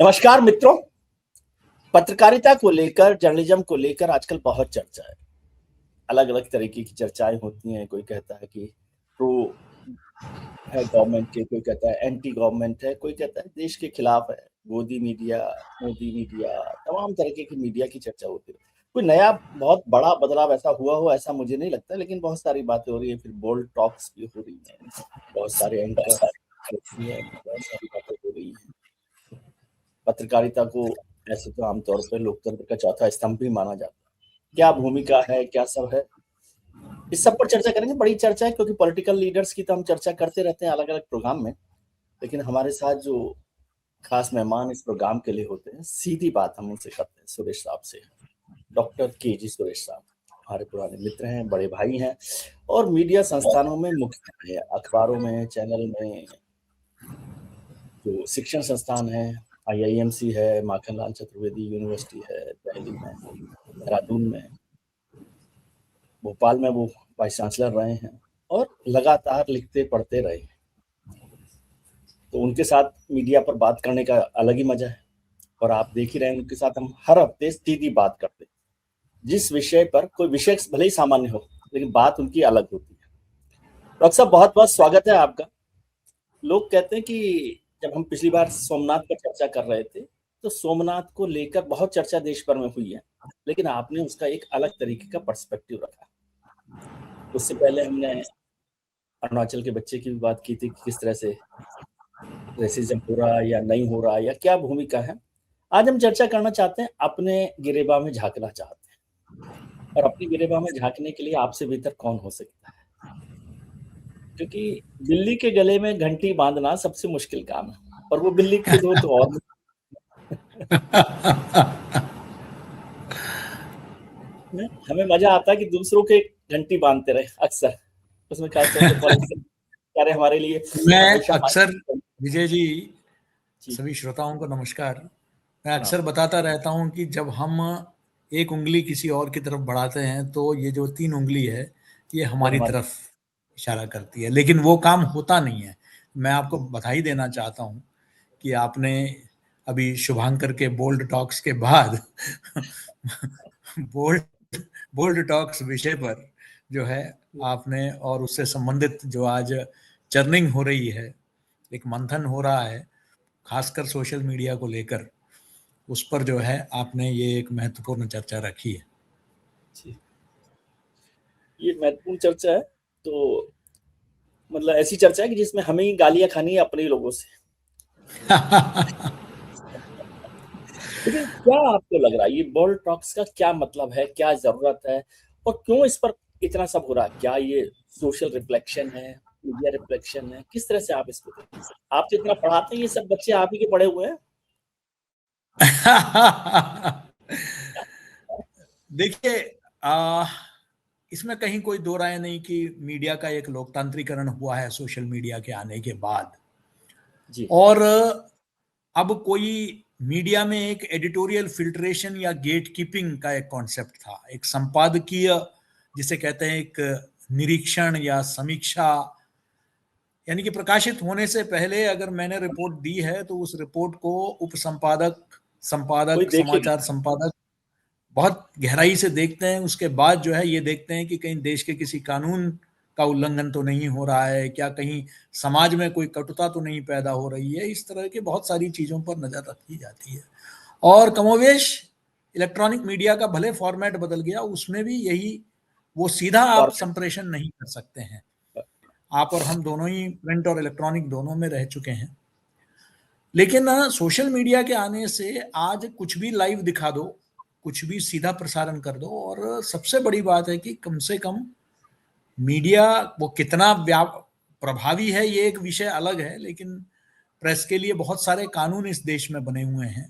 नमस्कार मित्रों। पत्रकारिता को लेकर, जर्नलिज्म को लेकर आजकल बहुत चर्चा है। अलग अलग तरीके की चर्चाएं होती हैं। कोई कहता है कि प्रो है गवर्नमेंट के, कोई कहता है एंटी गवर्नमेंट है, कोई कहता है देश के खिलाफ है। गोदी मीडिया, मोदी मीडिया, तमाम तरीके की मीडिया की चर्चा होती है। कोई नया बहुत बड़ा बदलाव ऐसा हुआ हो ऐसा मुझे नहीं लगता, लेकिन बहुत सारी बातें हो रही है। फिर बोल्ड टॉक्स भी हो रही हैं, बहुत सारे एंकर, बहुत सारी बातें हो रही हैं। पत्रकारिता को ऐसे तो आमतौर पर लोकतंत्र का चौथा स्तंभ भी माना जाता है। क्या भूमिका है, क्या सब है, इस सब पर चर्चा करेंगे। बड़ी चर्चा है क्योंकि पॉलिटिकल लीडर्स की तो हम चर्चा करते रहते हैं अलग अलग प्रोग्राम में, लेकिन हमारे साथ जो खास मेहमान इस प्रोग्राम के लिए होते हैं, सीधी बात हम उनसे करते हैं। सुरेश साहब से, डॉक्टर के.जी. सुरेश साहब हमारे पुराने मित्र हैं, बड़े भाई हैं और मीडिया संस्थानों में मुख्य है, अखबारों में, चैनल में, जो शिक्षण संस्थान है, IIMC है, माखनलाल चतुर्वेदी यूनिवर्सिटी है दिल्ली में, देहरादून में, भोपाल में वो वाइस चांसलर रहे हैं और लगातार लिखते पढ़ते रहे। तो उनके साथ मीडिया पर बात करने का अलग ही मजा है। और आप देख ही रहे हैं, उनके साथ हम हर हफ्ते सीधी बात करते हैं। जिस विषय पर, कोई विषय भले ही सामान्य हो लेकिन बात उनकी अलग होती है। डॉक्टर साहब, बहुत बहुत स्वागत है आपका। लोग कहते हैं कि जब हम पिछली बार सोमनाथ पर चर्चा कर रहे थे तो सोमनाथ को लेकर बहुत चर्चा देश भर में हुई है, लेकिन आपने उसका एक अलग तरीके का पर्सपेक्टिव रखा। उससे पहले हमने अरुणाचल के बच्चे की भी बात की थी कि किस तरह से रेसिज्म हो रहा है या नहीं हो रहा है या क्या भूमिका है। आज हम चर्चा करना चाहते हैं, अपने गिरेबान में झांकना चाहते हैं। और अपनी गिरेबान में झांकने के लिए आपसे बेहतर कौन हो सकता है, क्योंकि बिल्ली के गले में घंटी बांधना सबसे मुश्किल काम है और वो बिल्ली खुद हो तो और हमें मजा आता है कि दूसरों के घंटी बांधते रहे अक्सर, उसमें खासतौर से पॉलिटिकल कार्य हमारे लिए मैं अक्सर, विजय जी, जी। सभी श्रोताओं को नमस्कार। मैं अक्सर बताता रहता हूं कि जब हम एक उंगली किसी और की तरफ बढ़ाते हैं तो ये जो 3 उंगली है ये हमारी तरफ इशारा करती है, लेकिन वो काम होता नहीं है। मैं आपको बधाई देना चाहता हूं कि आपने अभी शुभांकर के बोल्ड टॉक्स के बाद बोल्ड टॉक्स विषय पर जो है आपने, और उससे संबंधित जो आज चर्निंग हो रही है, एक मंथन हो रहा है खासकर सोशल मीडिया को लेकर, उस पर जो है आपने ये एक महत्वपूर्ण चर्चा रखी है। ये महत्वपूर्ण चर्चा है, तो मतलब ऐसी चर्चा है कि जिसमें हमें ही गालियां खानी है अपने लोगों से। लेकिन क्या आपको लग रहा है ये बोल्ड टॉक्स का क्या मतलब है, क्या जरूरत है और क्यों इस पर इतना सब हो रहा है? क्या ये सोशल रिफ्लेक्शन है, मीडिया रिफ्लेक्शन है? किस तरह से आप इसको देखते हैं? आप तो इतना पढ़ाते हैं, ये सब बच्चे आप ही के पढ़े हुए हैं। देखिए, इसमें कहीं कोई दो राय नहीं कि मीडिया का एक लोकतांत्रिकरण हुआ है सोशल मीडिया के आने के बाद जी। और अब कोई मीडिया में एक एडिटोरियल फिल्ट्रेशन या गेट कीपिंग का एक कॉन्सेप्ट था, एक संपादकीय जिसे कहते हैं, एक निरीक्षण या समीक्षा, यानी कि प्रकाशित होने से पहले अगर मैंने रिपोर्ट दी है तो उस रिपोर्ट को उप संपादक, संपादक, समाचार संपादक बहुत गहराई से देखते हैं। उसके बाद जो है ये देखते हैं कि कहीं देश के किसी कानून का उल्लंघन तो नहीं हो रहा है, क्या कहीं समाज में कोई कटुता तो नहीं पैदा हो रही है। इस तरह के बहुत सारी चीज़ों पर नज़र रखी जाती है और कमोवेश इलेक्ट्रॉनिक मीडिया का भले फॉर्मेट बदल गया, उसमें भी यही, वो सीधा आप संप्रेषण नहीं कर सकते हैं। आप और हम दोनों ही प्रिंट और इलेक्ट्रॉनिक दोनों में रह चुके हैं, लेकिन सोशल मीडिया के आने से आज कुछ भी लाइव दिखा दो, कुछ भी सीधा प्रसारण कर दो। और सबसे बड़ी बात है कि कम से कम मीडिया वो कितना प्रभावी है ये एक विषय अलग है, लेकिन प्रेस के लिए बहुत सारे कानून इस देश में बने हुए हैं।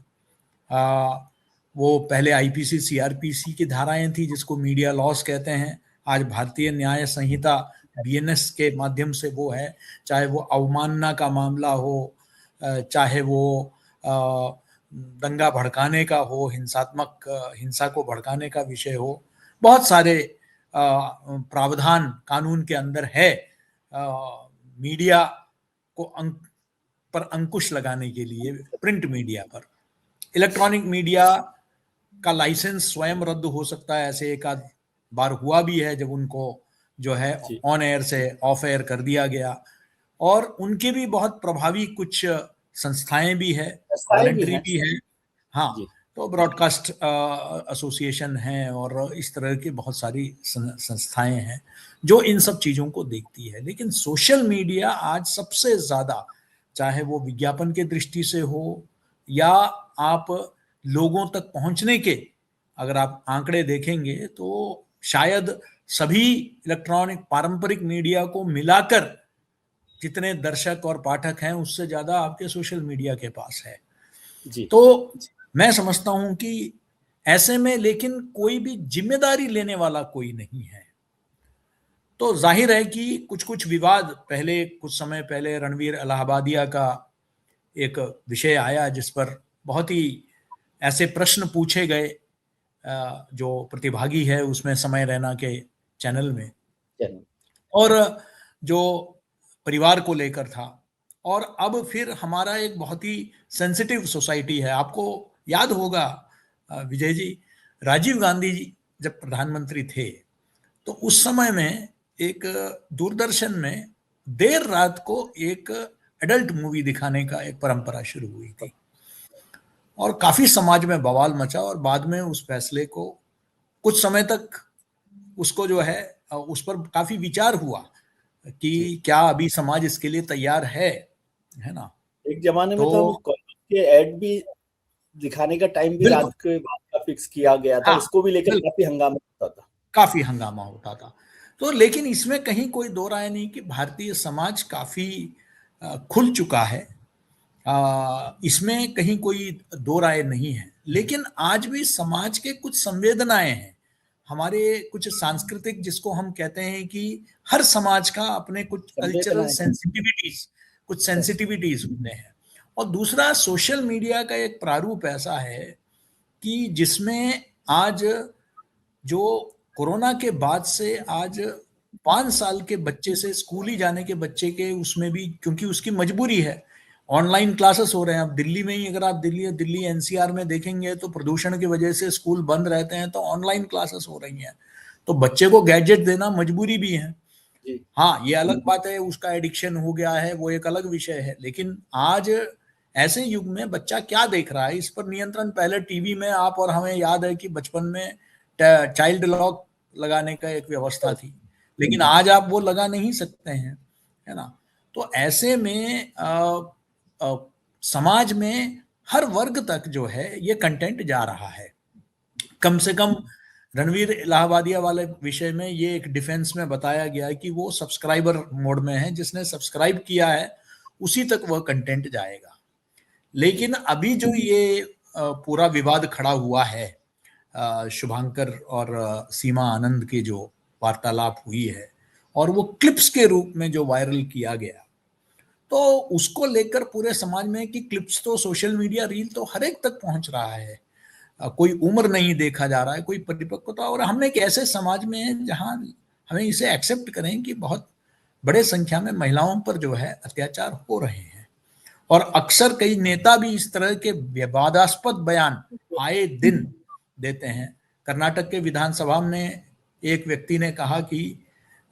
वो पहले IPC CRPC की धाराएं थी जिसको मीडिया लॉस कहते हैं, आज भारतीय न्याय संहिता BNS के माध्यम से वो है। चाहे वो अवमानना का मामला हो, चाहे वो दंगा भड़काने का हो, हिंसात्मक हिंसा को भड़काने का विषय हो, बहुत सारे प्रावधान कानून के अंदर है मीडिया को पर अंकुश लगाने के लिए, प्रिंट मीडिया पर। इलेक्ट्रॉनिक मीडिया का लाइसेंस स्वयं रद्द हो सकता है, ऐसे एक आध बार हुआ भी है जब उनको जो है ऑन एयर से ऑफ एयर कर दिया गया। और उनके भी बहुत प्रभावी कुछ संस्थाएं भी है, वॉलंटरी भी है। हाँ, तो ब्रॉडकास्ट एसोसिएशन है और इस तरह की बहुत सारी संस्थाएं हैं जो इन सब चीजों को देखती है। लेकिन सोशल मीडिया आज सबसे ज्यादा, चाहे वो विज्ञापन के दृष्टि से हो या आप लोगों तक पहुंचने के, अगर आप आंकड़े देखेंगे तो शायद सभी इलेक्ट्रॉनिक पारंपरिक मीडिया को मिलाकर जितने दर्शक और पाठक हैं उससे ज्यादा आपके सोशल मीडिया के पास है। तो मैं समझता हूं कि ऐसे में लेकिन कोई भी जिम्मेदारी लेने वाला कोई नहीं है। तो जाहिर है कि कुछ कुछ विवाद, पहले कुछ समय पहले रणवीर इलाहाबादिया का एक विषय आया जिस पर बहुत ही ऐसे प्रश्न पूछे गए जो प्रतिभागी है उसमें समय रैना के चैनल में, और जो परिवार को लेकर था। और अब फिर हमारा एक बहुत ही सेंसिटिव सोसाइटी है। आपको याद होगा विजय जी, राजीव गांधी जी जब प्रधानमंत्री थे तो उस समय में एक दूरदर्शन में देर रात को एक एडल्ट मूवी दिखाने का एक परंपरा शुरू हुई थी और काफी समाज में बवाल मचा। और बाद में उस फैसले को कुछ समय तक उसको जो है उस पर काफी विचार हुआ कि क्या अभी समाज इसके लिए तैयार है ना। एक जमाने में तो के ऐड भी दिखाने का टाइम भी रात के बाद का फिक्स किया गया था। उसको भी लेकर काफी हंगामा होता था, काफी हंगामा होता था। तो लेकिन इसमें कहीं कोई दो राय नहीं कि भारतीय समाज काफी खुल चुका है, इसमें कहीं कोई दो राय नहीं है। लेकिन आज भी समाज के कुछ संवेदनाएं हैं, हमारे कुछ सांस्कृतिक, जिसको हम कहते हैं कि हर समाज का अपने कुछ कल्चरल सेंसिटिविटीज, कुछ सेंसिटिविटीज होते हैं। और दूसरा, सोशल मीडिया का एक प्रारूप ऐसा है कि जिसमें आज जो कोरोना के बाद से आज 5 साल के बच्चे से स्कूल ही जाने के बच्चे के, उसमें भी क्योंकि उसकी मजबूरी है, ऑनलाइन क्लासेस हो रहे हैं। अब दिल्ली में ही अगर आप दिल्ली एनसीआर में देखेंगे तो प्रदूषण की वजह से स्कूल बंद रहते हैं, तो ऑनलाइन क्लासेस हो रही हैं। तो बच्चे को गैजेट देना मजबूरी भी है। हाँ, ये अलग बात है, उसका एडिक्शन हो गया है, वो एक अलग विषय है। लेकिन आज ऐसे युग में बच्चा क्या देख रहा है, इस पर नियंत्रण पहले टीवी में, आप और हमें याद है कि बचपन में चाइल्ड लॉक लगाने का एक व्यवस्था थी, लेकिन आज आप वो लगा नहीं सकते हैं, है ना। तो ऐसे में समाज में हर वर्ग तक जो है ये कंटेंट जा रहा है। कम से कम रणवीर इलाहाबादिया वाले विषय में ये एक डिफेंस में बताया गया है कि वो सब्सक्राइबर मोड में है, जिसने सब्सक्राइब किया है उसी तक वह कंटेंट जाएगा। लेकिन अभी जो ये पूरा विवाद खड़ा हुआ है, शुभांकर और सीमा आनंद की जो वार्तालाप हुई है और वो क्लिप्स के रूप में जो वायरल किया गया, तो उसको लेकर पूरे समाज में कि क्लिप्स तो सोशल मीडिया रील तो हर एक तक पहुंच रहा है, कोई उम्र नहीं देखा जा रहा है, कोई परिपक्वता। और हमने एक ऐसे समाज में है जहां हमें इसे एक्सेप्ट करें कि बहुत बड़े संख्या में महिलाओं पर जो है अत्याचार हो रहे हैं। और अक्सर कई नेता भी इस तरह के विवादास्पद बयान आए दिन देते हैं। कर्नाटक के विधानसभा में एक व्यक्ति ने कहा कि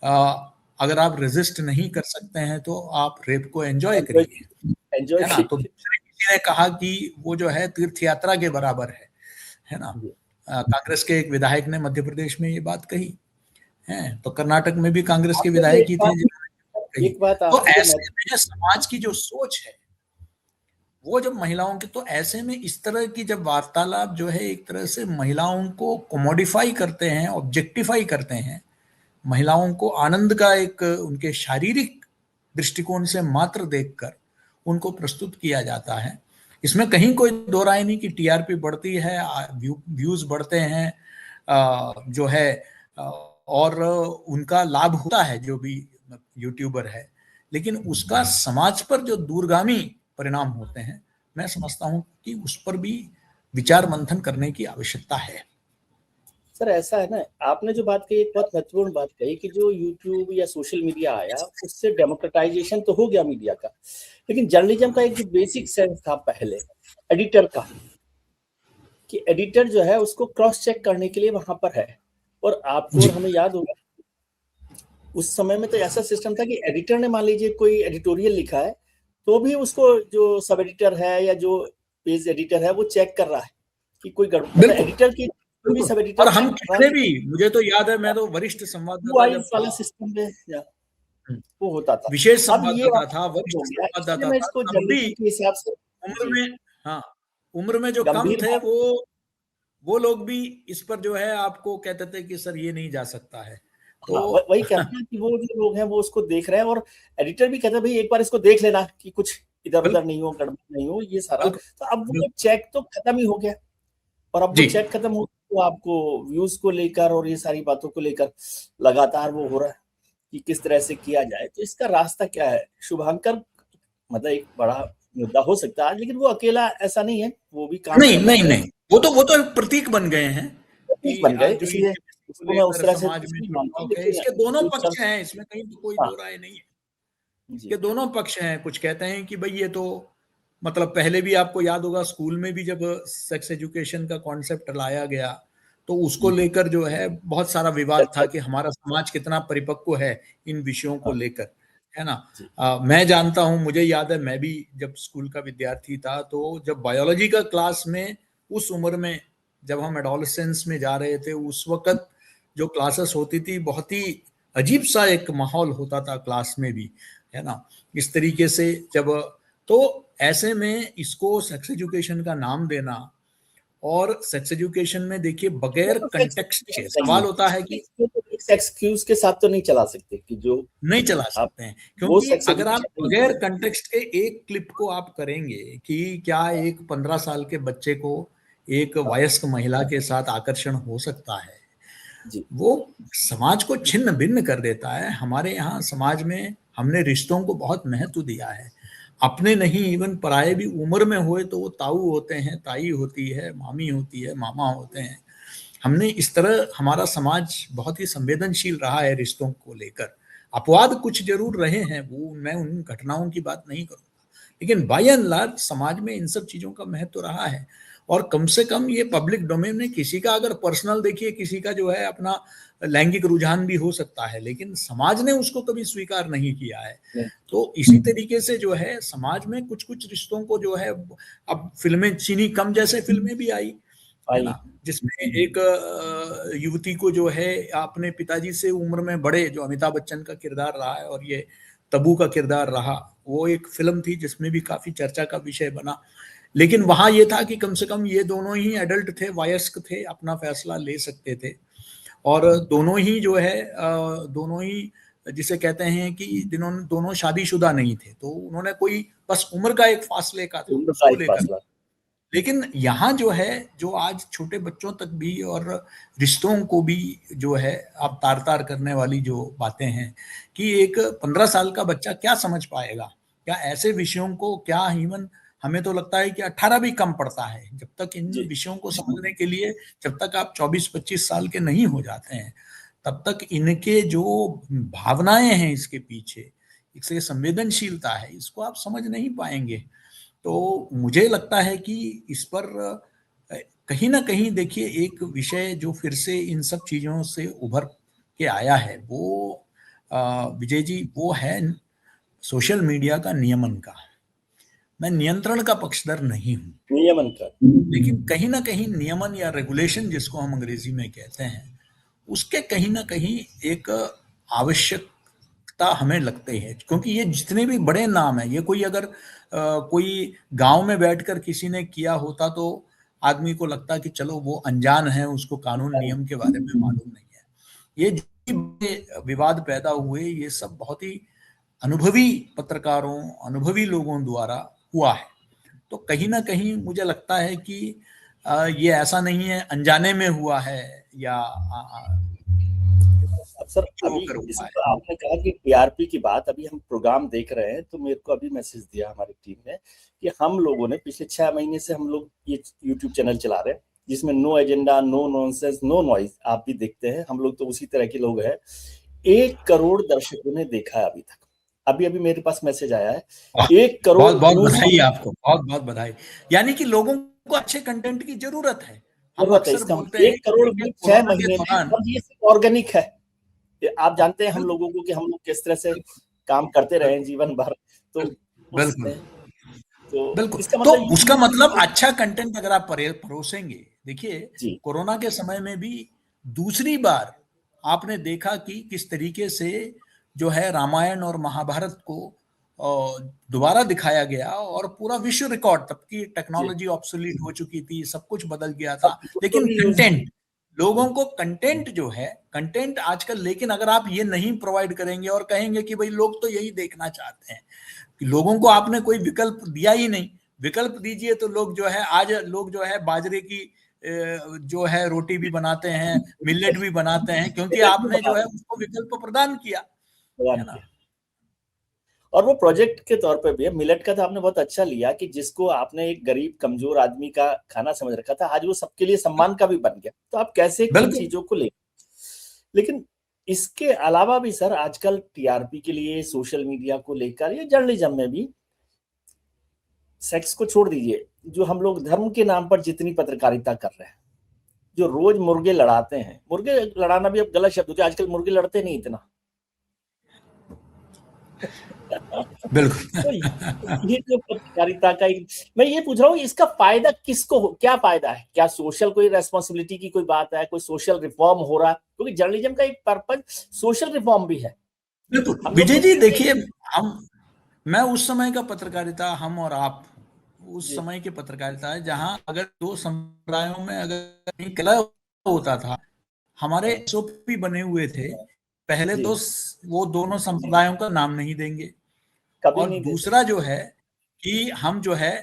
अगर आप रेजिस्ट नहीं कर सकते हैं तो आप रेप को एंजॉय करिए, है ना। तो दूसरे किसी ने कहा कि वो जो है तीर्थ यात्रा के बराबर है ना। कांग्रेस के एक विधायक ने मध्य प्रदेश में ये बात कही है, तो कर्नाटक में भी कांग्रेस के विधायक ही थे जिन्होंने कही। तो ऐसे में समाज की जो सोच है वो जब महिलाओं की, तो ऐसे में इस तरह की जब वार्तालाप जो है एक तरह से महिलाओं को कोमोडिफाई करते हैं, ऑब्जेक्टिफाई करते हैं, महिलाओं को आनंद का एक उनके शारीरिक दृष्टिकोण से मात्र देखकर उनको प्रस्तुत किया जाता है। इसमें कहीं कोई दो राय नहीं कि टीआरपी बढ़ती है, व्यूज बढ़ते हैं जो है, और उनका लाभ होता है जो भी यूट्यूबर है, लेकिन उसका समाज पर जो दूरगामी परिणाम होते हैं, मैं समझता हूं कि उस पर भी विचार मंथन करने की आवश्यकता है। सर ऐसा है ना, आपने जो बात कही एक बहुत महत्वपूर्ण बात कही कि जो यूट्यूब या सोशल मीडिया आया उससे डेमोक्रेटाइजेशन तो हो गया मीडिया का, लेकिन जर्नलिज्म का एक जो बेसिक सेंस था पहले एडिटर का, कि एडिटर जो है उसको क्रॉस चेक करने के लिए वहां पर है। और आपको और हमें याद होगा उस समय में तो ऐसा सिस्टम था कि एडिटर ने मान लीजिए कोई एडिटोरियल लिखा है तो भी उसको जो सब एडिटर है या जो पेज एडिटर है वो चेक कर रहा है कि कोई मतलब एडिटर की भी सब एडिटर और हम कितने भी, मुझे तो याद है मैं तो वरिष्ठ संवाददाता जब था, वाला सिस्टम में वो होता था। विशेष अब ये संवाददाता था, वरिष्ठ संवाददाता था, इसको तब भी जर्नलिज्म के हिसाब से उम्र में, हाँ, उम्र में जो कम गंभीर थे वो लोग भी इस पर जो है आपको कहते थे कि सर ये नहीं जा सकता है। तो हाँ, वही कहते हैं कि वो जो लोग हैं वो उसको देख रहे हैं और एडिटर भी कहता है भाई एक बार इसको देख लेना कि कुछ इधर उधर नहीं हो, गड़बड़ नहीं हो, ये सारा। तो अब वो चेक तो खत्म ही हो गया और अब वो चेक खत्म हो तो आपको व्यूज को लेकर और ये सारी बातों को लेकर लगातार वो हो रहा है कि किस तरह से किया जाए। तो इसका रास्ता क्या है? शुभांकर मतलब एक बड़ा मुद्दा हो सकता है, लेकिन वो अकेला ऐसा नहीं है, वो भी काम नहीं, वो तो एक प्रतीक बन गए हैं कि बन गए, जो इसलिए इसको मैं उस तरह से समाज में है। इसके दोनों पक्ष हैं, इसमें कहीं तो कोई दो राय नहीं है। इसके दोनों पक्ष हैं। कुछ कहते हैं कि भाई ये तो मतलब पहले भी आपको याद होगा स्कूल में भी जब सेक्स एजुकेशन का कॉन्सेप्ट लाया गया तो उसको लेकर जो है बहुत सारा विवाद था कि हमारा समाज कितना परिपक्व है इन विषयों को लेकर, है ना। मैं जानता हूं, मुझे याद है मैं भी जब स्कूल का विद्यार्थी था तो जब बायोलॉजी का क्लास में उस उम्र में जब हम एडोलेसेंस में जा रहे थे उस वक्त जो क्लासेस होती थी बहुत ही अजीब सा एक माहौल होता था क्लास में भी, है ना। इस तरीके से जब तो ऐसे में इसको सेक्स एजुकेशन का नाम देना और सेक्स एजुकेशन में देखिए बगैर कंटेक्स्ट के सवाल होता है कि एक्सक्यूज के साथ तो नहीं चला सकते कि जो नहीं चला सकते हैं, क्योंकि अगर आप बगैर कंटेक्स्ट के एक क्लिप को आप करेंगे कि क्या एक 15 साल के बच्चे को एक वयस्क महिला के साथ आकर्षण हो सकता है, वो समाज को छिन्न भिन्न कर देता है। हमारे यहाँ समाज में हमने रिश्तों को बहुत महत्व दिया है, अपने नहीं इवन पराये भी उम्र में हुए तो वो ताऊ होते हैं, ताई होती है, मामी होती है, मामा होते हैं। हमने इस तरह, हमारा समाज बहुत ही संवेदनशील रहा है रिश्तों को लेकर। अपवाद कुछ जरूर रहे हैं, वो मैं उन घटनाओं की बात नहीं करूंगा, लेकिन बाय एंड लार्ज समाज में इन सब चीजों का महत्व रहा है। और कम से कम ये पब्लिक डोमेन में किसी का अगर पर्सनल देखिए, किसी का जो है अपना लैंगिक रुझान भी हो सकता है, लेकिन समाज ने उसको कभी स्वीकार नहीं किया है। तो इसी तरीके से जो है समाज में कुछ कुछ रिश्तों को जो है, अब फिल्में चीनी कम जैसे फिल्में भी आई है ना, जिसमें एक युवती को जो है अपने पिताजी से उम्र में बड़े, जो अमिताभ बच्चन का किरदार रहा है और ये तब्बू का किरदार रहा, वो एक फिल्म थी जिसमें भी काफी चर्चा का विषय बना। लेकिन वहां ये था कि कम से कम ये दोनों ही एडल्ट थे, वयस्क थे, अपना फैसला ले सकते थे और दोनों ही जो है दोनों ही जिसे कहते हैं कि दोनों शादीशुदा नहीं थे, तो उन्होंने कोई बस उम्र का एक फासले का था उसको लेकर। लेकिन यहाँ जो है, जो आज छोटे बच्चों तक भी और रिश्तों को भी जो है आप तार तार करने वाली जो बातें हैं कि एक 15 साल का बच्चा क्या समझ पाएगा, क्या ऐसे विषयों को, क्या इवन हमें तो लगता है कि 18 भी कम पड़ता है जब तक इन विषयों को समझने के लिए, जब तक आप 24-25 साल के नहीं हो जाते हैं तब तक इनके जो भावनाएं हैं इसके पीछे, इसके संवेदनशीलता है, इसको आप समझ नहीं पाएंगे। तो मुझे लगता है कि इस पर कहीं ना कहीं देखिए एक विषय जो फिर से इन सब चीजों से उभर के आया है वो विजय जी, वो है सोशल मीडिया का नियमन का। मैं नियंत्रण का पक्षधर नहीं हूं, नियमन का, लेकिन कहीं ना कहीं नियमन या रेगुलेशन जिसको हम अंग्रेजी में कहते हैं, उसके कहीं ना कहीं एक आवश्यकता हमें लगती है, क्योंकि ये जितने भी बड़े नाम है, ये कोई अगर कोई गांव में बैठकर किसी ने किया होता तो आदमी को लगता कि चलो वो अनजान है, उसको कानून नियम के बारे में मालूम नहीं है। ये जो विवाद पैदा हुए, ये सब बहुत ही अनुभवी पत्रकारों, अनुभवी लोगों द्वारा हुआ है। तो कहीं ना कहीं मुझे लगता है कि ये ऐसा नहीं है अनजाने में हुआ है या सर अभी जैसे तो आपने कहा कि टीआरपी की बात, अभी हम प्रोग्राम देख रहे हैं तो मेरे को अभी मैसेज दिया हमारी टीम ने कि हम लोगों ने पिछले 6 महीने से हम लोग ये यूट्यूब चैनल चला रहे हैं जिसमें no agenda, no nonsense, no noise, आप भी देखते हैं, हम लोग तो उसी तरह के लोग हैं। 1 करोड़ दर्शकों ने देखा है अभी तक। अभी मेरे पास मैसेज आया है 1 करोड़। बहुत बहुत बधाई आपको, बहुत बहुत बधाई। यानी कि लोगों को अच्छे कंटेंट की जरूरत है। हम जरूरत है अक्सर इसका, बोलते हैं 1 करोड़ कि व्यू 6 कोरोना के महीने में, दौरान, और ये सिर्फ ऑर्गेनिक है। आप जानते हैं हम बिल्कुल लोगों को कि हम लोग किस तरह से काम करते रहे हैं जीवन भर, तो बिल्कुल उसमें तो बिल्कुल। इसका तो मतलब ये उसका मतलब है अच्छा कंटेंट अगर आप परोसेंगे, देखिए जी, कोरोना के समय में भी दूसरी बार आपने देखा कि किस तरीके से जो है रामायण और महाभारत को दोबारा दिखाया गया, और पूरा विश्व रिकॉर्ड, तब की जी, टेक्नोलॉजी ऑब्सोलीट हो चुकी थी, सब कुछ बदल गया था, अब लेकिन टोटली यूज कंटेंट, लोगों को कंटेंट जो है, कंटेंट आजकल, लेकिन अगर आप ये नहीं प्रोवाइड करेंगे और कहेंगे कि भाई लोग तो यही देखना चाहते हैं, कि लोगों को आपने कोई विकल्प दिया ही नहीं, विकल्प दीजिए तो लोग जो है, आज लोग जो है बाजरे की जो है रोटी भी बनाते हैं, मिलेट भी बनाते हैं, क्योंकि मिलेट भी आपने बना जो है उसको विकल्प प्रदान किया, है ना। किया। और वो प्रोजेक्ट के तौर पे भी है। मिलेट का तो आपने बहुत अच्छा लिया कि जिसको आपने एक गरीब कमजोर आदमी का खाना समझ रखा था, आज वो सबके लिए सम्मान का भी बन गया। तो आप कैसे किन बिल्कुल चीजों को ले, लेकिन इसके अलावा भी सर आजकल टीआरपी के लिए सोशल मीडिया को लेकर या जर्नलिज्म में भी, सेक्स को छोड़ दीजिए, जो हम लोग धर्म के नाम पर जितनी पत्रकारिता कर रहे हैं, जो रोज मुर्गे लड़ाते हैं, मुर्गे लड़ाना भी अब गलत शब्द हो गया, आजकल मुर्गे लड़ते नहीं इतना। बिल्कुल। तो ये जो पत्रकारिता का मैं ये पूछ रहा हूँ, इसका फायदा किसको हो, क्या फायदा है, क्या सोशल कोई रेस्पॉन्सिबिलिटी की कोई बात है, कोई सोशल रिफॉर्म हो रहा है, क्योंकि जर्नलिज्म का एक पर्पज सोशल रिफॉर्म भी है। बिल्कुल हम लोग विजय तो जी, कहते देखिए, हैं हम, मैं उस समय का पत्रकारिता, हम और आप उस जी समय की पत्रकारिता है जहां अगर दो समुदायों में अगर कलह होता था, हमारे हाँ, एसओपी बने हुए थे, पहले जी तो वो दोनों संप्रदायों का नाम नहीं देंगे, कभी और नहीं दे दूसरा सकते। जो है कि हम जो है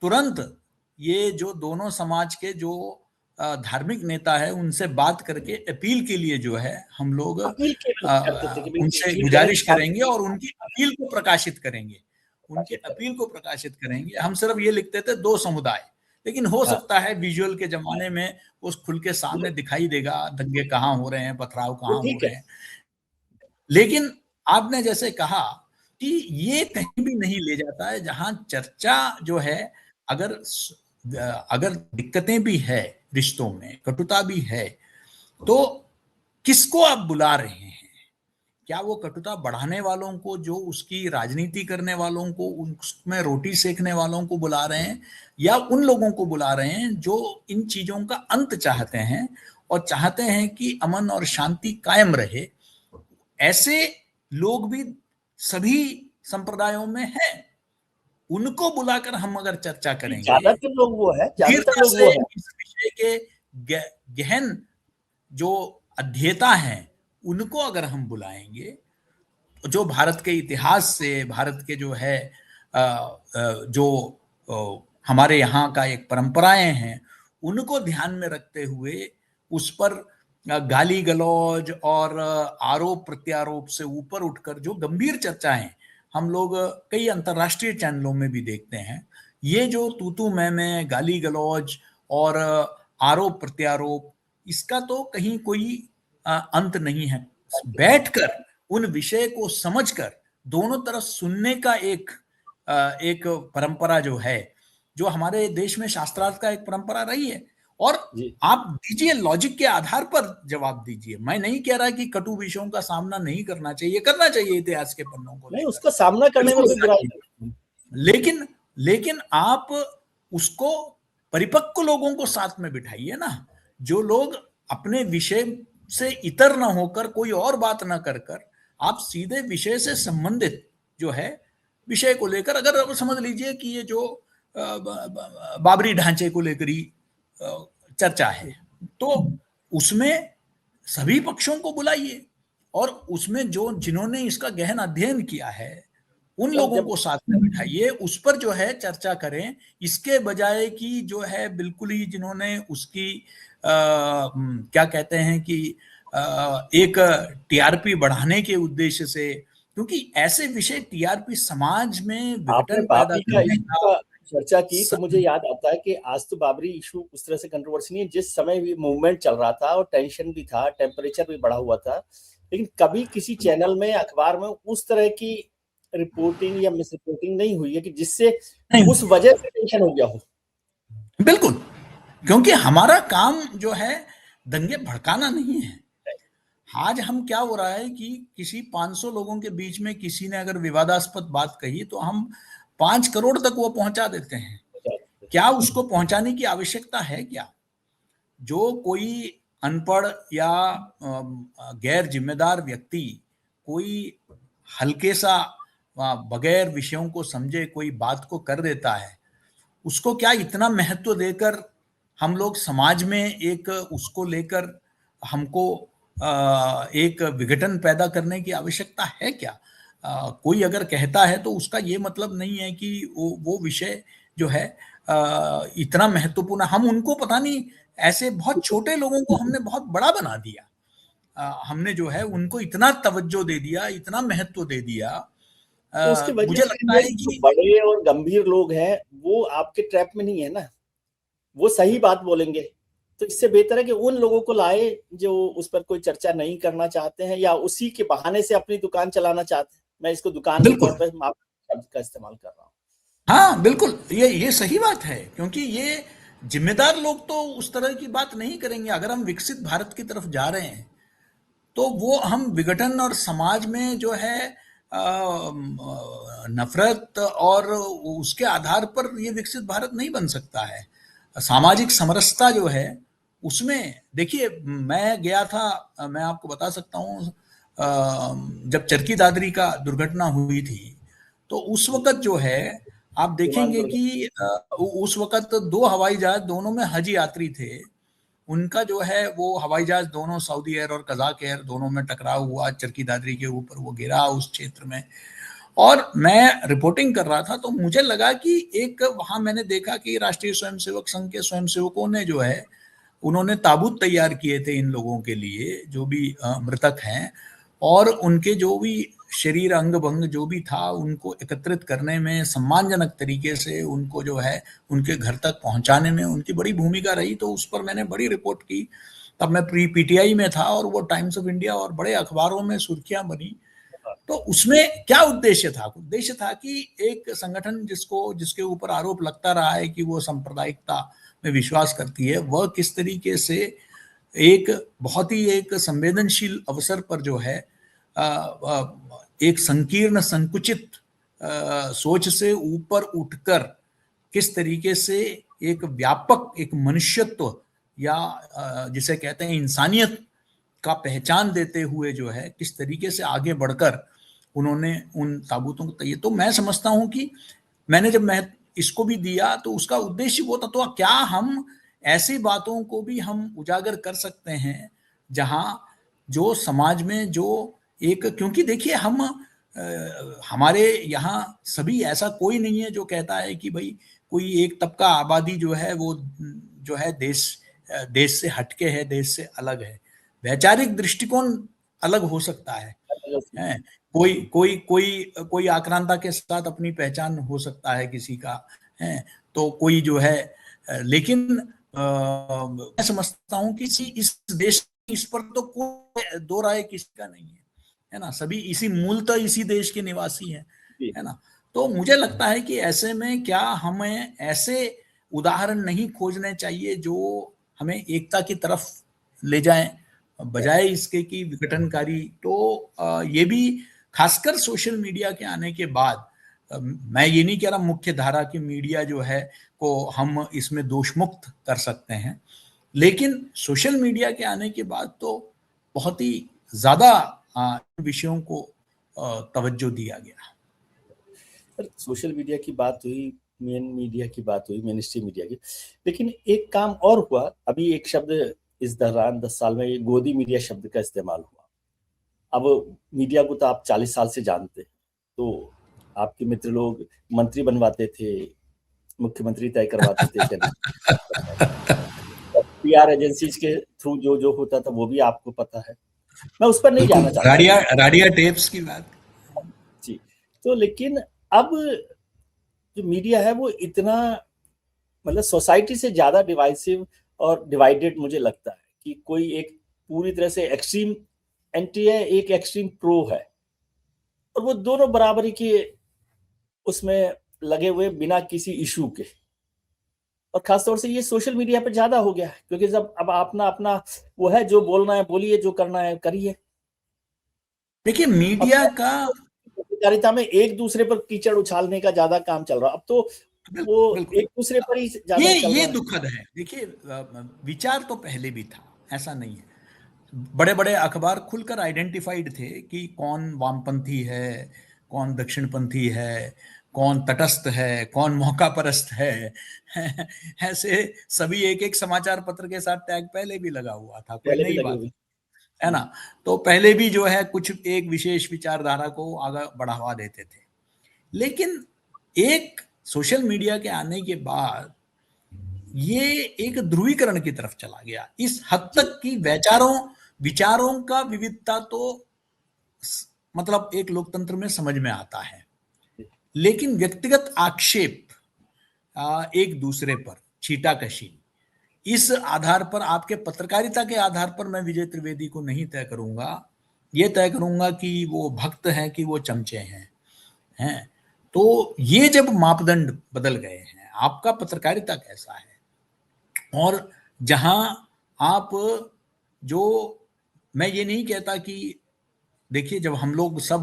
तुरंत ये जो दोनों समाज के जो धार्मिक नेता है उनसे बात करके अपील के लिए जो है हम लोग अपील केवल करते थे कि भाई उनसे अपील करें गुजारिश शांति करेंगे से और उनकी अपील को प्रकाशित करेंगे, उनकी प्रकाशित करें। अपील को प्रकाशित करेंगे। हम सिर्फ ये लिखते थे दो समुदाय, लेकिन हो हाँ सकता है विजुअल के जमाने में उस खुल के सामने दिखाई देगा दंगे कहाँ हो रहे हैं, पथराव वो कहाँ हो ठीक रहे है। हैं। लेकिन आपने जैसे कहा कि ये कहीं भी नहीं ले जाता है, जहां चर्चा जो है, अगर अगर दिक्कतें भी है, रिश्तों में कटुता भी है, तो किसको आप बुला रहे हैं? क्या वो कटुता बढ़ाने वालों को, जो उसकी राजनीति करने वालों को, उसमें रोटी सेकने वालों को बुला रहे हैं, या उन लोगों को बुला रहे हैं जो इन चीजों का अंत चाहते हैं और चाहते हैं कि अमन और शांति कायम रहे? ऐसे लोग भी सभी संप्रदायों में हैं, उनको बुलाकर हम अगर चर्चा करेंगे, ज्यादातर लोग वो है, ज्यादातर गंभीरता लोग से वो है। इस विषय के गहन जो अध्येता हैं उनको अगर हम बुलाएंगे, जो भारत के इतिहास से, भारत के जो है जो हमारे यहाँ का एक परंपराएं हैं, उनको ध्यान में रखते हुए उस पर गाली गलौज और आरोप प्रत्यारोप से ऊपर उठकर जो गंभीर चर्चाएं हम लोग कई अंतर्राष्ट्रीय चैनलों में भी देखते हैं, ये जो तू मैं गाली गलौज और आरोप प्रत्यारोप, इसका तो कहीं कोई अंत नहीं है। बैठकर उन विषय को समझकर दोनों तरफ सुनने का एक परंपरा जो है, जो हमारे देश में शास्त्रार्थ का एक परंपरा रही है, और जी आप दीजिए लॉजिक के आधार पर जवाब दीजिए। मैं नहीं कह रहा कि कटु विषयों का सामना नहीं करना चाहिए, करना चाहिए इतिहास के पन्नों को नहीं, लेकर, उसका सामना करने में बिल्कुल कोई होना बुराई चाहिए। नहीं। लेकिन लेकिन आप उसको परिपक्व लोगों को साथ में बिठाइए ना, जो लोग अपने विषय से इतर ना होकर, कोई और बात ना कर कर, आप सीधे विषय से संबंधित जो है विषय को लेकर, अगर आप समझ लीजिए कि ये जो बाबरी ढांचे को लेकर ही चर्चा है, तो उसमें सभी पक्षों को बुलाइए, और उसमें जो जिन्होंने इसका गहन अध्ययन किया है उन सर लोगों जब को साथ में बिठाइए, उस पर जो है चर्चा करें, इसके बजाय कि जो है बिल्कुल ही जिन्होंने उसकी क्या कहते हैं कि एक टीआरपी बढ़ाने के उद्देश्य से, क्योंकि ऐसे विषय टीआरपी समाज में आपने विघटन पैदा बाबरी का करने इशू का का चर्चा की तो मुझे याद आता है कि आज तो बाबरी इशू उस तरह से कंट्रोवर्सी नहीं है, जिस समय भी मूवमेंट चल रहा था और टेंशन भी था, टेम्परेचर भी बढ़ा हुआ था, लेकिन कभी किसी चैनल में, अखबार में उस तरह की रिपोर्टिंग या मिस रिपोर्टिंग नहीं हुई है कि जिससे नहीं, उस वजह से टेंशन हो गया हो। बिल्कुल, क्योंकि हमारा काम जो है दंगे भड़काना नहीं है। आज हम क्या हो रहा है कि किसी 500 लोगों के बीच में किसी ने अगर विवादास्पद बात कही तो हम 5 करोड़ तक वो पहुंचा देते हैं। क्या उसको पहुंचाने की आवश्यकता है क्या? जो कोई अनपढ़ या गैर जिम्मेदार व्यक्ति कोई हल्के सा बगैर विषयों को समझे कोई बात को कर देता है, उसको क्या इतना महत्व देकर हम लोग समाज में एक उसको लेकर हमको एक विघटन पैदा करने की आवश्यकता है क्या? कोई अगर कहता है तो उसका ये मतलब नहीं है कि वो विषय जो है इतना महत्वपूर्ण, हम उनको पता नहीं ऐसे बहुत छोटे लोगों को हमने बहुत बड़ा बना दिया। हमने जो है उनको इतना तवज्जो दे दिया, इतना महत्व दे दिया। तो उसकी वजह मुझे से लगता है जो कि बड़े और गंभीर लोग हैं वो आपके ट्रैप में नहीं है ना, वो सही बात बोलेंगे। तो इससे बेहतर है कि उन लोगों को लाए जो उस पर कोई चर्चा नहीं करना चाहते हैं या उसी के बहाने से अपनी दुकान चलाना चाहते हैं। मैं इसको दुकान के तौर बिल्कुल, पर आप शब्द का इस्तेमाल कर रहा हूँ। हाँ बिल्कुल, ये सही बात है, क्योंकि ये जिम्मेदार लोग तो उस तरह की बात नहीं करेंगे। अगर हम विकसित भारत की तरफ जा रहे हैं तो वो हम विघटन और समाज में जो है नफरत और उसके आधार पर ये विकसित भारत नहीं बन सकता है। सामाजिक समरसता जो है उसमें देखिए, मैं गया था, मैं आपको बता सकता हूँ, जब चरखी दादरी का दुर्घटना हुई थी तो उस वक्त जो है आप विमान देखेंगे दुर्घटना। कि उस वक्त 2 हवाई जहाज, दोनों में हज यात्री थे। उनका जो है वो हवाई जहाज दोनों सऊदी एयर और कजाक एयर दोनों में टकराव हुआ, चरखी दादरी के ऊपर वो गिरा उस क्षेत्र में। और मैं रिपोर्टिंग कर रहा था तो मुझे लगा कि एक वहां मैंने देखा कि राष्ट्रीय स्वयंसेवक संघ के स्वयंसेवकों ने जो है उन्होंने ताबूत तैयार किए थे इन लोगों के लिए जो भी मृतक हैं, और उनके जो भी शरीर अंग भंग जो भी था उनको एकत्रित करने में, सम्मानजनक तरीके से उनको जो है उनके घर तक पहुंचाने में उनकी बड़ी भूमिका रही। तो उस पर मैंने बड़ी रिपोर्ट की। तब मैं प्री पीटीआई में था और वो टाइम्स ऑफ इंडिया और बड़े अखबारों में सुर्खियां बनी। तो उसमें क्या उद्देश्य था? उद्देश्य था कि एक संगठन जिसके ऊपर आरोप लगता रहा है कि वो सांप्रदायिकता में विश्वास करती है, वह किस तरीके से एक बहुत ही एक संवेदनशील अवसर पर जो है एक संकीर्ण संकुचित सोच से ऊपर उठकर किस तरीके से एक व्यापक एक मनुष्यत्व या जिसे कहते हैं इंसानियत का पहचान देते हुए जो है किस तरीके से आगे बढ़कर उन्होंने उन ताबूतों को तैयार। तो मैं समझता हूं कि मैंने जब मैं इसको भी दिया तो उसका उद्देश्य वो था, तो क्या हम ऐसी बातों को भी हम उजागर कर सकते हैं जहां जो समाज में जो एक, क्योंकि देखिए हम हमारे यहाँ सभी ऐसा कोई नहीं है जो कहता है कि भाई कोई एक तबका आबादी जो है वो जो है देश से हटके है, देश से अलग है। वैचारिक दृष्टिकोण अलग हो सकता है। कोई कोई कोई कोई आक्रांता के साथ अपनी पहचान हो सकता है किसी का, है तो कोई जो है लेकिन मैं समझता हूँ कि इस देश इस पर तो कोई दो राय किसी का नहीं है ना, सभी इसी मूलतः इसी देश के निवासी हैं, है ना। तो मुझे लगता है कि ऐसे में क्या हमें ऐसे उदाहरण नहीं खोजने चाहिए जो हमें एकता की तरफ ले जाएं, बजाय इसके कि विघटनकारी। तो ये भी खासकर सोशल मीडिया के आने के बाद, मैं ये नहीं कह रहा मुख्य धारा की मीडिया जो है को हम इसमें दोष मुक्त कर सकते हैं, लेकिन सोशल मीडिया के आने के बाद तो बहुत ही ज्यादा विषयों को तवज्जो दिया गया। सोशल मीडिया की बात हुई, मेन मीडिया की बात हुई, मेन स्ट्रीम मीडिया की, लेकिन एक काम और हुआ। अभी एक शब्द इस दौरान 10 साल में गोदी मीडिया शब्द का इस्तेमाल हुआ। अब मीडिया को तो आप 40 साल से जानते हैं, तो आपके मित्र लोग मंत्री बनवाते थे, मुख्यमंत्री तय करवाते थे, पीआर एजेंसीज के थ्रू जो जो होता था वो भी आपको पता है। मैं उस पर नहीं बिल्कुल, जाना चाहता राडिया टेप्स की बात जी। तो लेकिन अब जो मीडिया है वो इतना मतलब सोसाइटी से ज्यादा डिवाइसिव और डिवाइडेड मुझे लगता है कि कोई एक पूरी तरह से एक्सट्रीम एंटी है, एक एक्सट्रीम प्रो है, और वो दोनों बराबरी के उसमें लगे हुए बिना किसी इशू के। और खासतौर से ये सोशल मीडिया पे ज्यादा हो गया है, क्योंकि जब अब अपना अपना वो है, जो बोलना है बोलिए, जो करना है करिए। देखिए अब मीडिया का पत्रकारिता में एक दूसरे पर कीचड़ उछालने का ज्यादा काम चल रहा है, अब तो वो बिल्कुल एक दूसरे पर ही ज्यादा चल ये रहा है। दुखद है। देखिए विचार तो पहले भी था, ऐसा नहीं है। बड़े बड़े अखबार खुलकर आइडेंटिफाइड थे कि कौन वामपंथी है, कौन दक्षिणपंथी है, कौन तटस्थ है, कौन मौका परस्त है। ऐसे सभी एक एक समाचार पत्र के साथ टैग पहले भी लगा हुआ था, कोई पहले भी नई लगे बात हुए। है ना। तो पहले भी जो है कुछ एक विशेष विचारधारा को आगे बढ़ावा देते थे। लेकिन एक सोशल मीडिया के आने के बाद ये एक ध्रुवीकरण की तरफ चला गया, इस हद तक कि विचारों का विविधता तो मतलब एक लोकतंत्र में समझ में आता है, लेकिन व्यक्तिगत आक्षेप एक दूसरे पर छीटाकशी, इस आधार पर, आपके पत्रकारिता के आधार पर मैं विजय त्रिवेदी को नहीं तय करूंगा। ये तय करूंगा कि वो भक्त हैं कि वो चमचे हैं। तो ये जब मापदंड बदल गए हैं, आपका पत्रकारिता कैसा है, और जहां आप जो, मैं ये नहीं कहता कि, देखिए जब हम लोग सब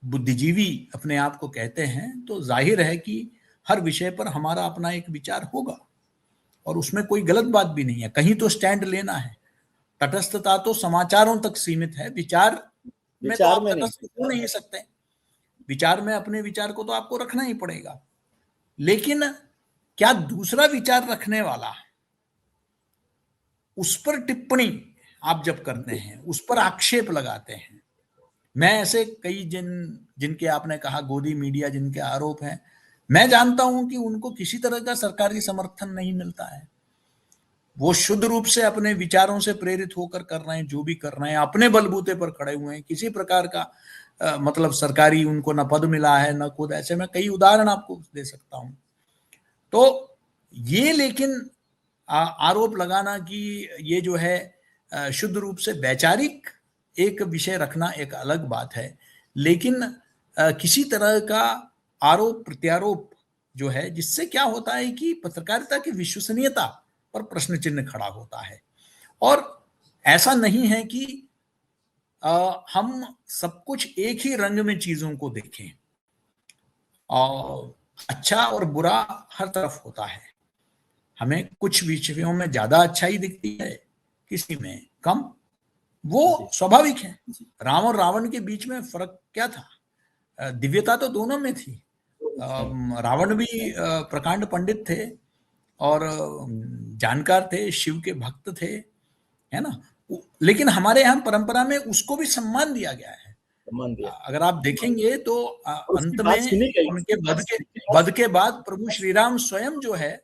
बुद्धिजीवी अपने आप को कहते हैं तो जाहिर है कि हर विषय पर हमारा अपना एक विचार होगा, और उसमें कोई गलत बात भी नहीं है, कहीं तो स्टैंड लेना है। तटस्थता तो समाचारों तक सीमित है, विचार में तो विचार आप में नहीं। तटस्थ हो नहीं सकते। विचार में अपने विचार को तो आपको रखना ही पड़ेगा, लेकिन क्या दूसरा विचार रखने वाला है उस पर टिप्पणी आप जब करते हैं, उस पर आक्षेप लगाते हैं। मैं ऐसे कई जिनके आपने कहा गोदी मीडिया जिनके आरोप हैं, मैं जानता हूं कि उनको किसी तरह का सरकारी समर्थन नहीं मिलता है। वो शुद्ध रूप से अपने विचारों से प्रेरित होकर कर रहे हैं, जो भी कर रहे हैं अपने बलबूते पर खड़े हुए हैं, किसी प्रकार का मतलब सरकारी उनको न पद मिला है न खुद, ऐसे मैं कई उदाहरण आपको दे सकता हूं। तो ये लेकिन आरोप लगाना कि ये जो है शुद्ध रूप से वैचारिक एक विषय रखना एक अलग बात है, लेकिन किसी तरह का आरोप प्रत्यारोप जो है, जिससे क्या होता है कि पत्रकारिता की विश्वसनीयता पर प्रश्न चिन्ह खड़ा होता है। और ऐसा नहीं है कि हम सब कुछ एक ही रंग में चीजों को देखें, और अच्छा और बुरा हर तरफ होता है। हमें कुछ विषयों में ज्यादा अच्छाई दिखती है, किसी में कम, वो स्वाभाविक है। राम और रावण के बीच में फर्क क्या था? दिव्यता तो दोनों में थी। रावण भी प्रकांड पंडित थे और जानकार थे, शिव के भक्त थे, है ना। लेकिन हमारे यहाँ परंपरा में उसको भी सम्मान दिया गया है। सम्मान दिया। अगर आप देखेंगे तो अंत में उनके वध के बाद प्रभु श्री राम स्वयं जो है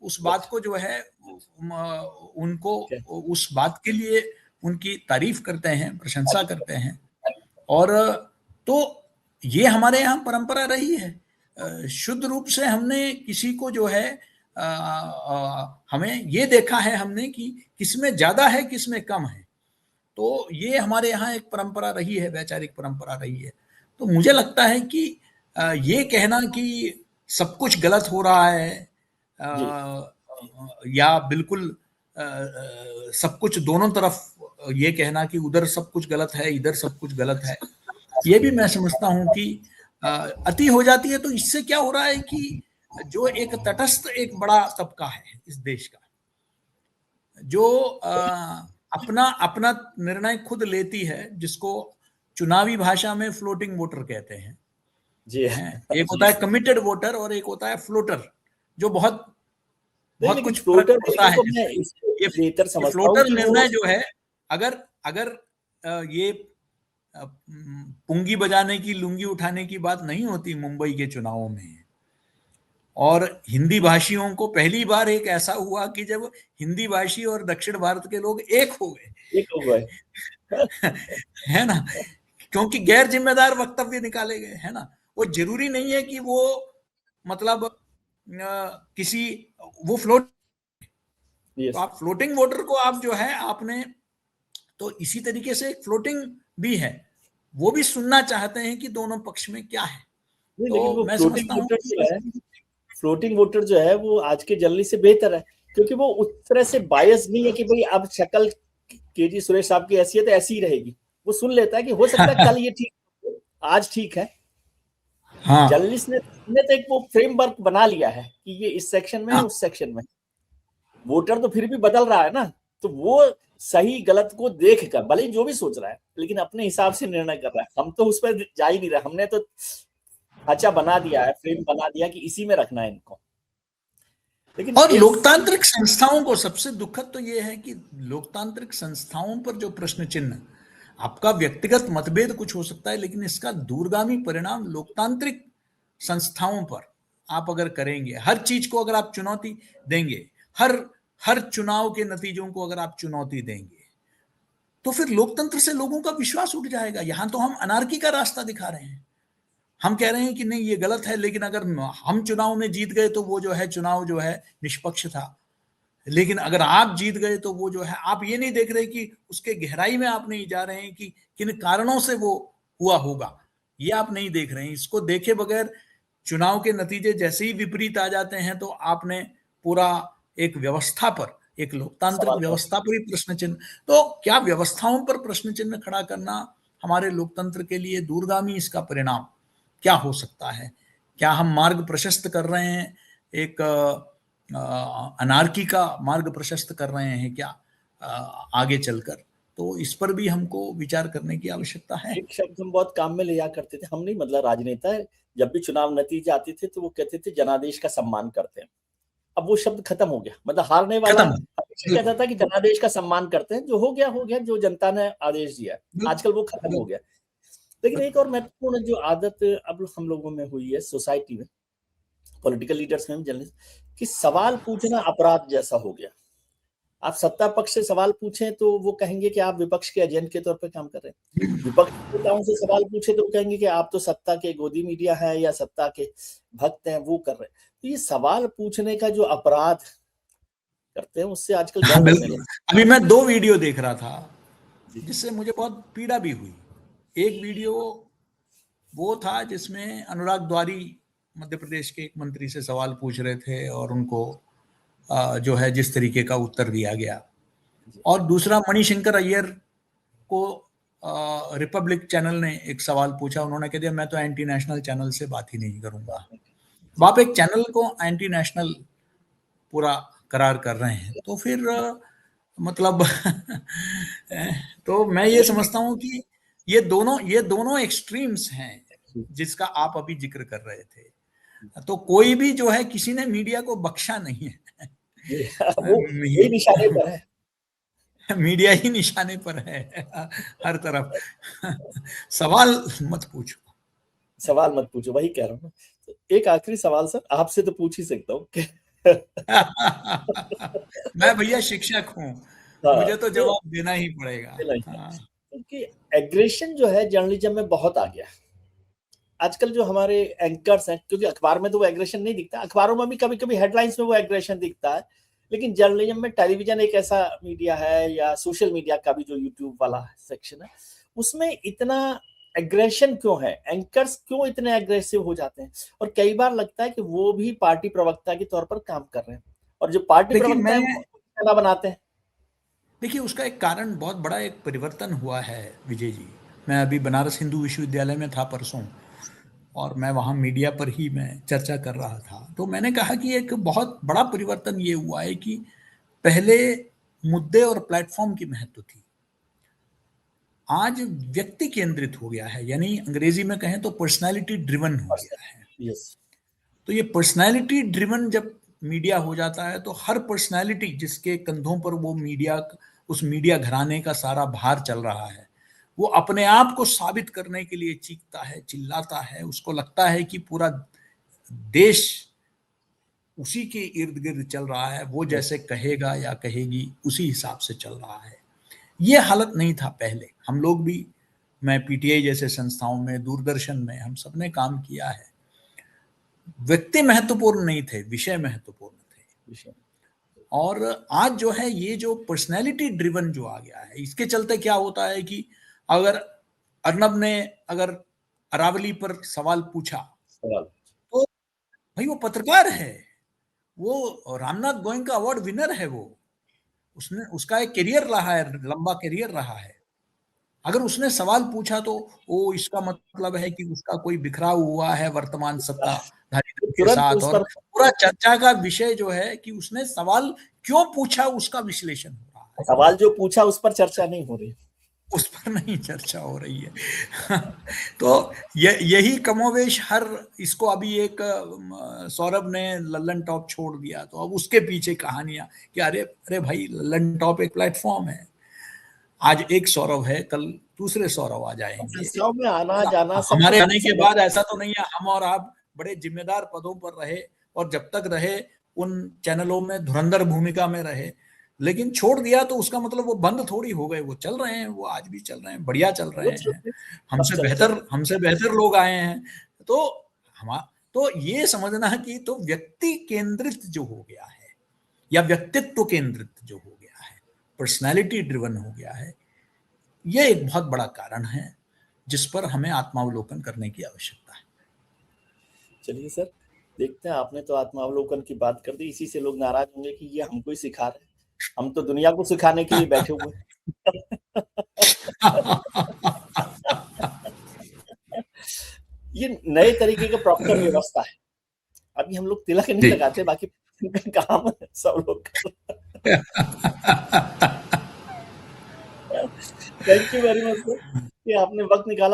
उस बात को जो है उनको उस बात के लिए उनकी तारीफ करते हैं, प्रशंसा करते हैं। और तो ये हमारे यहाँ परंपरा रही है। शुद्ध रूप से हमने किसी को जो है हमें ये देखा है हमने कि किसमें ज्यादा है किसमें कम है। तो ये हमारे यहाँ एक परंपरा रही है, वैचारिक परंपरा रही है। तो मुझे लगता है कि ये कहना कि सब कुछ गलत हो रहा है या बिल्कुल सब कुछ दोनों तरफ ये कहना कि उधर सब कुछ गलत है इधर सब कुछ गलत है, ये भी मैं समझता हूं कि अति हो जाती है। तो इससे क्या हो रहा है कि जो एक तटस्थ एक बड़ा तबका है इस देश का, जो अपना अपना निर्णय खुद लेती है, जिसको चुनावी भाषा में फ्लोटिंग वोटर कहते हैं। जी एक होता है कमिटेड वोटर और एक होता है फ्लोटर, जो बहुत कुछ फर्क फ्लोटर होता है। मैं ये बेहतर समझता हूं फ्लोटर कि निर्णय जो है, अगर अगर ये पुंगी बजाने की लुंगी उठाने की बात नहीं होती मुंबई के चुनावों में, और हिंदी भाषियों को पहली बार एक ऐसा हुआ कि जब हिंदी भाषी और दक्षिण भारत के लोग एक हो गए है ना, क्योंकि गैर जिम्मेदार वक्तव्य निकाले गए, है ना। वो जरूरी नहीं है कि वो मतलब किसी वो फ्लोट तो आप फ्लोटिंग वोटर को आप जो है आपने, तो इसी तरीके से एक फ्लोटिंग भी है, वो भी सुनना चाहते हैं कि दोनों पक्ष में क्या है। नहीं, तो लेकिन वो मैं फ्लोटिंग समझता हूँ वोटर जो है फ्लोटिंग वोटर जो है वो आज के जर्नलिस्ट से बेहतर है, क्योंकि वो उस तरह से बायस नहीं है कि भाई अब शक्ल केजी सुरेश साहब की ऐसी है तो ऐसी ही रहेगी। वो सुन लेता है कि हो सकता है कल ये ठीक, आज ठीक है। हाँ जर्नलिस्ट ने तो एक वो फ्रेमवर्क बना लिया है कि ये इस सेक्शन में है, हाँ। उस सेक्शन में। वोटर तो फिर भी बदल रहा है ना, तो वो सही गलत को देख कर भले ही जो भी सोच रहा है, लेकिन अपने हिसाब से निर्णय कर रहा है। हम तो उस पर जा ही नहीं रहे, हमने तो ढांचा बना दिया है, फ्रेम बना दिया कि इसी में रखना है इनको। लेकिन और इस लोकतांत्रिक संस्थाओं को सबसे दुखद तो यह है कि लोकतांत्रिक संस्थाओं पर जो प्रश्न चिन्ह, आपका व्यक्तिगत मतभेद कुछ हो सकता है, लेकिन इसका दूरगामी परिणाम लोकतांत्रिक संस्थाओं पर आप अगर करेंगे, हर चीज को अगर आप चुनौती देंगे, हर हर चुनाव के नतीजों को अगर आप चुनौती देंगे, तो फिर लोकतंत्र से लोगों का विश्वास उठ जाएगा। यहां तो हम अनार्की का रास्ता दिखा रहे हैं। हम कह रहे हैं कि नहीं ये गलत है, लेकिन अगर हम चुनाव में जीत गए तो वो जो है चुनाव जो है निष्पक्ष था। लेकिन अगर आप जीत गए तो वो जो है, आप ये नहीं देख रहे कि उसके गहराई में आप नहीं जा रहे हैं कि किन कारणों से वो हुआ होगा, ये आप नहीं देख रहे हैं। इसको देखे बगैर चुनाव के नतीजे जैसे ही विपरीत आ जाते हैं तो आपने पूरा एक व्यवस्था पर, एक लोकतांत्रिक सवाल है। व्यवस्था पर ही प्रश्न चिन्ह, तो क्या व्यवस्थाओं पर प्रश्न चिन्ह खड़ा करना हमारे लोकतंत्र के लिए दूरगामी इसका परिणाम क्या हो सकता है? क्या हम मार्ग प्रशस्त कर रहे हैं, एक अनार्की का मार्ग प्रशस्त कर रहे हैं क्या आगे चलकर? तो इस पर भी हमको विचार करने की आवश्यकता है। एक शब्द हम बहुत काम में लिया करते थे, हम नहीं मतलब राजनेता है, जब भी चुनाव नतीजे आते थे तो वो कहते थे जनादेश का सम्मान करते हैं। अब वो शब्द खत्म हो गया, मतलब हारने वाला खत्म। हमेशा कहता बिल्कुल था कि जनादेश का सम्मान करते हैं, जो हो गया हो गया, जो जनता ने आदेश दिया है। आजकल वो खत्म हो बिल्कुल गया। लेकिन एक और महत्वपूर्ण जो आदत अब हम लोगों में हुई है, सोसाइटी में, पॉलिटिकल लीडर्स में, जर्नलिस्ट, कि सवाल पूछना अपराध जैसा हो गया। आप सत्ता पक्ष से सवाल पूछें तो वो कहेंगे कि आप विपक्ष के एजेंट के तौर पे काम कर रहे हैं। विपक्ष के नेताओं से सवाल पूछे तो कहेंगे कि आप तो सत्ता के गोदी मीडिया है या सत्ता के भक्त हैं, वो कर रहे हैं। तो ये सवाल पूछने का जो अपराध करते हैं उससे आजकल डर हाँ, लगने बिल्कुल। लगा। अभी मैं 2 वीडियो देख रहा था जी जिससे मुझे बहुत पीड़ा भी हुई। एक वीडियो वो था जिसमें अनुराग द्वारी मध्य प्रदेश के एक मंत्री से सवाल पूछ रहे थे और उनको जो है जिस तरीके का उत्तर दिया गया, जी और दूसरा मणिशंकर अय्यर को रिपब्लिक चैनल ने एक सवाल पूछा, उन्होंने कह दिया मैं तो एंटी नेशनल चैनल से बात ही नहीं करूंगा। अब जी आप एक चैनल को एंटी नेशनल पूरा करार कर रहे हैं तो फिर मतलब तो मैं ये वही समझता हूं कि ये दोनों एक्सट्रीम्स हैं जिसका आप अभी जिक्र कर रहे थे। तो कोई भी जो है, किसी ने मीडिया को बख्शा नहीं है। वो वही निशाने पर है। मीडिया ही निशाने पर है हर तरफ। सवाल मत पूछो। सवाल मत पूछो, वही कह रहा हूँ। तो एक आखिरी सवाल सर, आपसे तो पूछ ही सकता हूँ कि मैं भैया शिक्षक हूँ, हाँ, मुझे तो तो जवाब देना ही पड़ेगा। हाँ। क्योंकि एग्रेशन जो है जर्नलिज्म में बहुत आ गया है। आजकल जो हमारे एंकर्स हैं, क्योंकि अखबार में तो वो एग्रेशन नहीं दिखता, अखबारों में भी कभी कभी हेडलाइंस में वो एग्रेशन दिखता है, लेकिन जर्नलिज्म में टेलीविजन एक ऐसा मीडिया है, या सोशल मीडिया का भी जो यूट्यूब वाला सेक्शन है, उसमें इतना एग्रेशन क्यों है? एंकर्स क्यों इतने एग्रेसिव हो जाते हैं? और कई बार लगता है कि वो भी पार्टी प्रवक्ता के तौर पर काम कर रहे हैं, और जो पार्टी देखिए प्रवक्ता है मैं वो बनाते हैं। देखिए उसका एक कारण, बहुत बड़ा एक परिवर्तन हुआ है विजय जी। मैं अभी बनारस हिंदू विश्वविद्यालय में था परसों, और मैं वहाँ मीडिया पर ही मैं चर्चा कर रहा था, तो मैंने कहा कि एक बहुत बड़ा परिवर्तन ये हुआ है कि पहले मुद्दे और प्लेटफॉर्म की महत्व थी, आज व्यक्ति केंद्रित हो गया है, यानी अंग्रेजी में कहें तो पर्सनालिटी ड्रिवन हो गया है। यस। तो ये पर्सनालिटी ड्रिवन जब मीडिया हो जाता है तो हर पर्सनालिटी जिसके कंधों पर वो मीडिया, उस मीडिया घराने का सारा भार चल रहा है, वो अपने आप को साबित करने के लिए चीखता है, चिल्लाता है, उसको लगता है कि पूरा देश उसी के इर्द गिर्द चल रहा है, वो जैसे कहेगा या कहेगी उसी हिसाब से चल रहा है। ये हालत नहीं था पहले। हम लोग भी, मैं पीटीआई जैसे संस्थाओं में, दूरदर्शन में, हम सब ने काम किया है। व्यक्ति महत्वपूर्ण नहीं थे, विषय महत्वपूर्ण थे। और आज जो है ये जो पर्सनैलिटी ड्रिवन जो आ गया है, इसके चलते क्या होता है कि अगर अर्नब ने अगर अरावली पर सवाल पूछा सवाल। तो भाई वो पत्रकार है, वो रामनाथ गोयनका अवार्ड विनर है, वो उसने उसका एक करियर रहा है, लंबा करियर रहा है। अगर उसने सवाल पूछा तो वो इसका मतलब है कि उसका कोई बिखराव हुआ है वर्तमान सत्ताधारी दल के तुरंत साथ, उस और पर पूरा चर्चा का विषय जो है कि उसने सवाल क्यों पूछा उसका विश्लेषण हो रहा है, सवाल जो पूछा उस पर चर्चा नहीं हो रही। उस पर नहीं चर्चा हो रही है। तो यही कमोवेश हर, इसको अभी एक सौरभ ने लल्लन टॉप छोड़ दिया, तो अब उसके पीछे कहानियां कि अरे अरे भाई लल्लन टॉप एक प्लेटफॉर्म है, आज एक सौरभ है, कल दूसरे सौरभ आ जाएंगे। फैसलाओं में आना जाना सब हमारे कुछ आने के बाद ऐसा तो नहीं है, हम और आप बड़े जिम्मेदार पदों पर रहे और जब तक रहे उन चैनलों में धुरंधर भूमिका में रहे, लेकिन छोड़ दिया तो उसका मतलब वो बंद थोड़ी हो गए, वो चल रहे हैं, वो आज भी चल रहे हैं, बढ़िया चल वो रहे हैं, सब चलते हैं। हमसे बेहतर लोग आए हैं। तो हम, तो ये समझना है कि तो व्यक्ति केंद्रित जो हो गया है या व्यक्तित्व केंद्रित जो हो गया है, पर्सनैलिटी ड्रिवन हो गया है, ये एक बहुत बड़ा कारण है जिस पर हमें आत्मावलोकन करने की आवश्यकता है। चलिए सर, देखते हैं, आपने तो आत्मावलोकन की बात कर दी, इसी से लोग नाराज होंगे कि ये हमको ही सिखा रहे हैं, हम तो दुनिया को सिखाने के लिए बैठे हुए ये नए तरीके का प्रॉपर व्यवस्था है। अभी हम लोग तिलक नहीं लगाते, बाकी काम सब लोग thank you very much sir कि आपने वक्त निकाला।